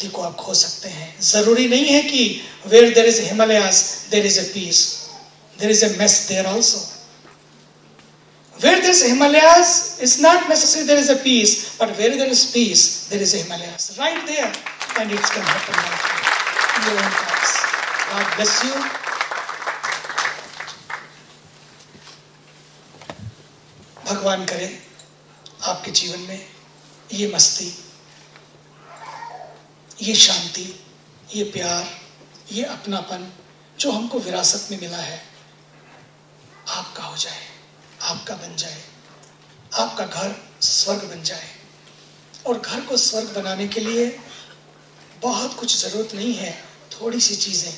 शांति को आप खो सकते हैं। जरूरी नहीं है कि where there is Himalayas there is a peace. There is a mess there also. Where there is Himalayas, it's not necessary there is a peace, but where there is peace, there is a Himalayas. Right there, and it can happen right here in your own lives. God bless you. भगवान करे आपके जीवन में ये मस्ती, ये शांति, ये प्यार, ये अपनापन जो हमको विरासत में मिला है, आपका हो जाए, आपका बन जाए, आपका घर स्वर्ग बन जाए। और घर को स्वर्ग बनाने के लिए बहुत कुछ जरूरत नहीं है, थोड़ी सी चीजें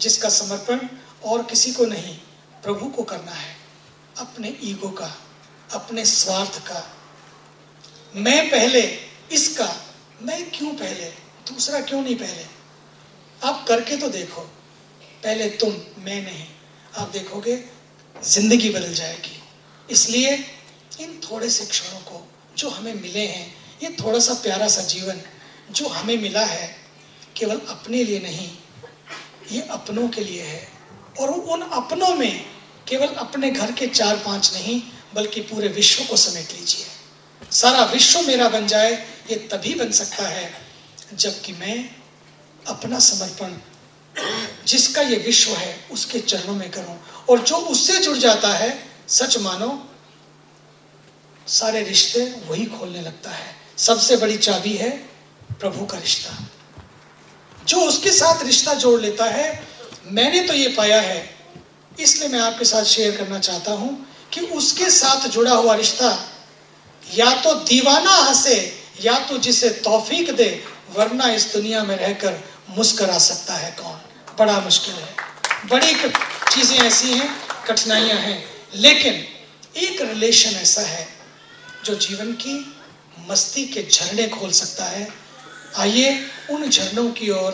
जिसका समर्पण और किसी को नहीं, प्रभु को करना है। अपने ईगो का, अपने स्वार्थ का, मैं पहले, इसका मैं क्यों पहले, दूसरा क्यों नहीं पहले। आप करके तो देखो, पहले तुम, मैं नहीं। आप देखोगे जिंदगी बदल जाएगी। इसलिए इन थोड़े से क्षणों को जो हमें मिले हैं, ये थोड़ा सा प्यारा सा जीवन जो हमें मिला है, केवल अपने लिए नहीं, ये अपनों के लिए है। और उन अपनों में केवल अपने घर के 4-5 नहीं, बल्कि पूरे विश्व को समेट लीजिए। सारा विश्व मेरा बन जाए, ये तभी बन सकता है जबकि मैं अपना समर्पण जिसका ये विश्व है उसके चरणों में करूं। और जो उससे जुड़ जाता है, सच मानो सारे रिश्ते वही खोलने लगता है। सबसे बड़ी चाबी है प्रभु का रिश्ता। जो उसके साथ रिश्ता जोड़ लेता है, मैंने तो ये पाया है, इसलिए मैं आपके साथ शेयर करना चाहता हूं कि उसके साथ जुड़ा हुआ रिश्ता या तो दीवाना हंसे या तो जिसे तौफीक दे, वरना इस दुनिया में रहकर मुस्कुरा सकता है कौन। बड़ा मुश्किल है, बड़ी चीजें ऐसी हैं, कठिनाइयां हैं, लेकिन एक रिलेशन ऐसा है जो जीवन की मस्ती के झरने खोल सकता है। आइए उन झरनों की ओर,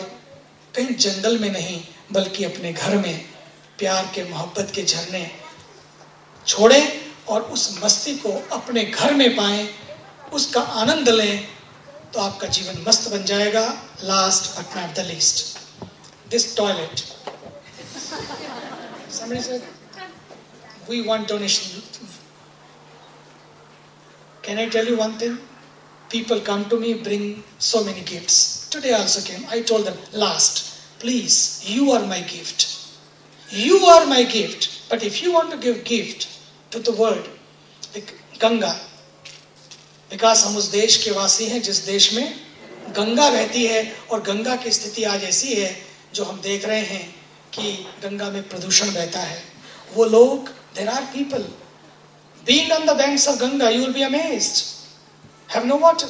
कहीं जंगल में नहीं बल्कि अपने घर में प्यार के, मोहब्बत के झरने छोड़ें और उस मस्ती को अपने घर में पाएं, उसका आनंद लें, तो आपका जीवन मस्त बन जाएगा। Last but not the least, this toilet. Somebody said, we want donation. Can I tell you one thing? People come to me, bring so many gifts. Today I also came. I told them, last, please, you are my gift. You are my gift. But if you want to give gift to the world, Ganga, विकास हम उस देश के वासी हैं जिस देश में गंगा बहती है, और गंगा की स्थिति आज ऐसी है जो हम देख रहे हैं कि गंगा में प्रदूषण बहता है। वो लोग, there are people being on the banks of Ganga, you will be amazed, have no water.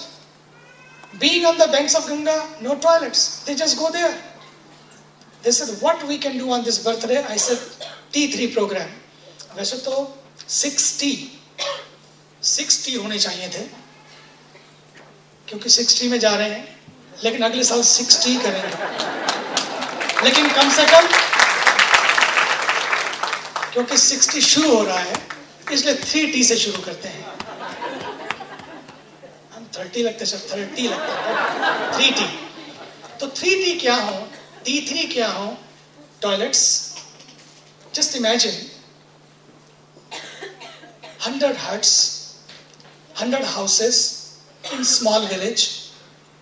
Being on the banks of Ganga, no toilets, they just go there. They said, what we can do on this birthday? I said, T3 program. वैसे तो 60 होने चाहिए थे, क्योंकि 60 में जा रहे हैं, लेकिन अगले साल 60 करेंगे। लेकिन कम से कम, क्योंकि 60 शुरू हो रहा है, इसलिए 3T से शुरू करते हैं। हम 30 लगते सर, 30 लगते हैं, 3T। तो 3T क्या हो, T3 क्या हो? Toilets. Just imagine 100 huts, 100 houses in small village,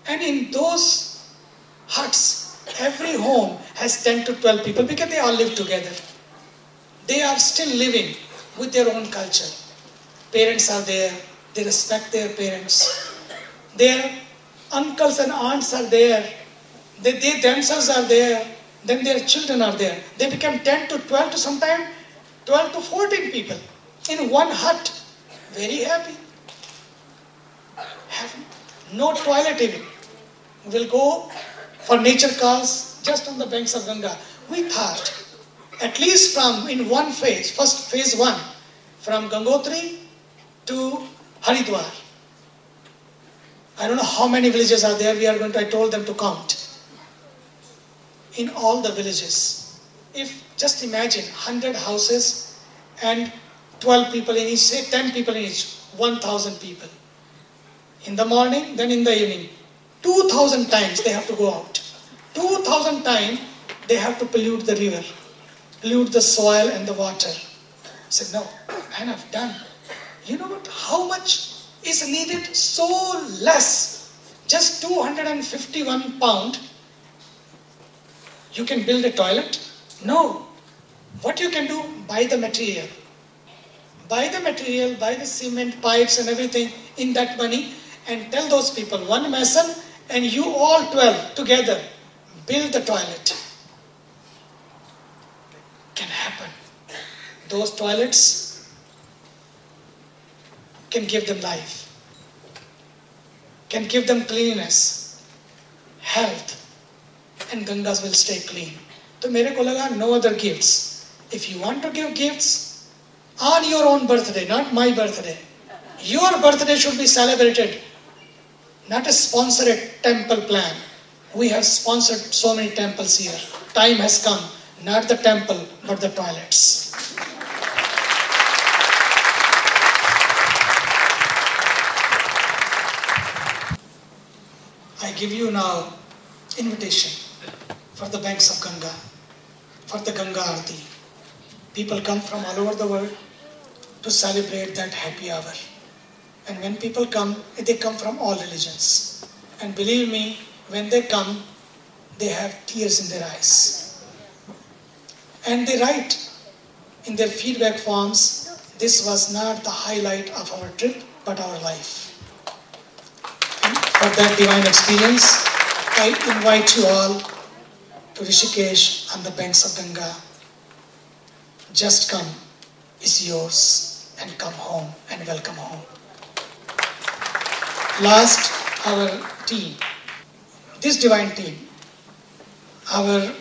and in those huts every home has 10 to 12 people, because they all live together. They are still living with their own culture. Parents are there, they respect their parents. Their uncles and aunts are there, they themselves are there, then their children are there. They become 10 to 12 to sometimes 12 to 14 people in one hut, very happy. Have no toilet even. We'll go for nature calls just on the banks of Ganga. We thought, at least from in one phase, first phase 1, from Gangotri to Haridwar. I don't know how many villages are there. I told them to count. In all the villages, if just imagine 100 houses and 12 people in each, say 10 people in each, 1,000 people. In the morning, then in the evening. 2,000 times they have to go out. 2,000 times they have to pollute the river, pollute the soil and the water. I said, no, enough, done. You know what? How much is needed? So less. Just 251 pound. You can build a toilet? No. What you can do? Buy the material. Buy the material, buy the cement, pipes and everything in that money and tell those people, one mason and you all 12 together, build the toilet. Can happen. Those toilets can give them life, can give them cleanliness, health, and Gangas will stay clean. So मेरे को लगा no other gifts. If you want to give gifts, on your own birthday, not my birthday. Your birthday should be celebrated, not a sponsored temple plan. We have sponsored so many temples here. Time has come, not the temple, but the toilets. I give you now invitation for the banks of Ganga, for the Ganga Aarti. People come from all over the world to celebrate that happy hour. And when people come, they come from all religions. And believe me, when they come, they have tears in their eyes. And they write in their feedback forms, this was not the highlight of our trip, but our life. And for that divine experience, I invite you all to Rishikesh on the banks of Ganga. Just come, is yours, and come home and welcome home. Last, our team. This divine team, our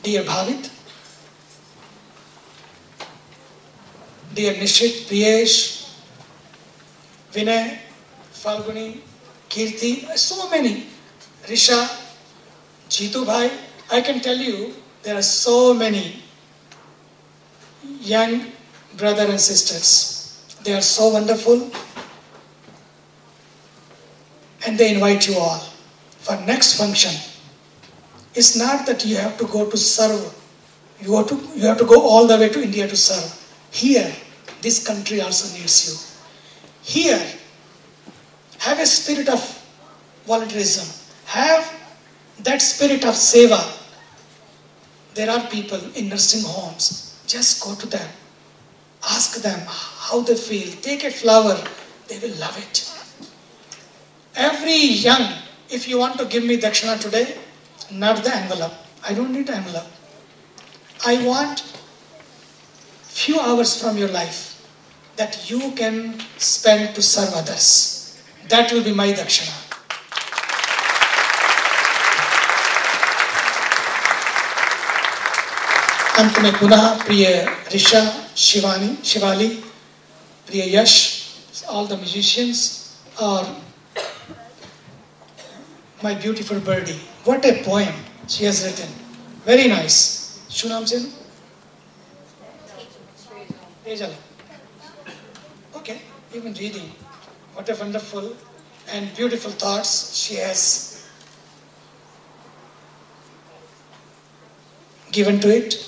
dear Bhavit, dear Nishit, Priyesh, Vinay, Falguni, Kirti, so many, Risha, Jeetu Bhai. I can tell you, there are so many young brothers and sisters. They are so wonderful. And they invite you all for next function. It's not that you have to go to serve. You have to go all the way to India to serve. Here, this country also needs you. Here, have a spirit of volunteerism. Have that spirit of seva. There are people in nursing homes. Just go to them. Ask them how they feel. Take a flower. They will love it. Every young, if you want to give me dakshina today, not the envelope. I don't need envelope. I want few hours from your life that you can spend to serve others. That will be my dakshina. अंत में पुनः प्रिय ऋषा, शिवानी, शिवाली, प्रिय यश, all the musicians, or my beautiful birdie. What a poem she has written. Very nice. Shunam Sen? Ejala. Okay, even reading. What a wonderful and beautiful thoughts she has given to it.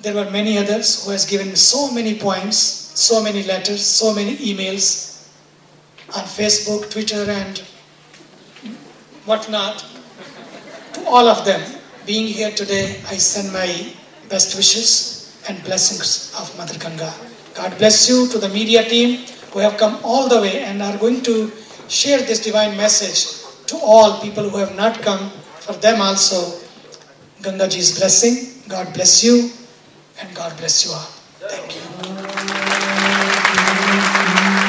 There were many others who has given so many poems, so many letters, so many emails on Facebook, Twitter and whatnot. To all of them, being here today, I send my best wishes and blessings of Mother Ganga. God bless you. To the media team who have come all the way and are going to share this divine message to all people who have not come. For them also, Gangaji's blessing. God bless you and God bless you all. Thank you.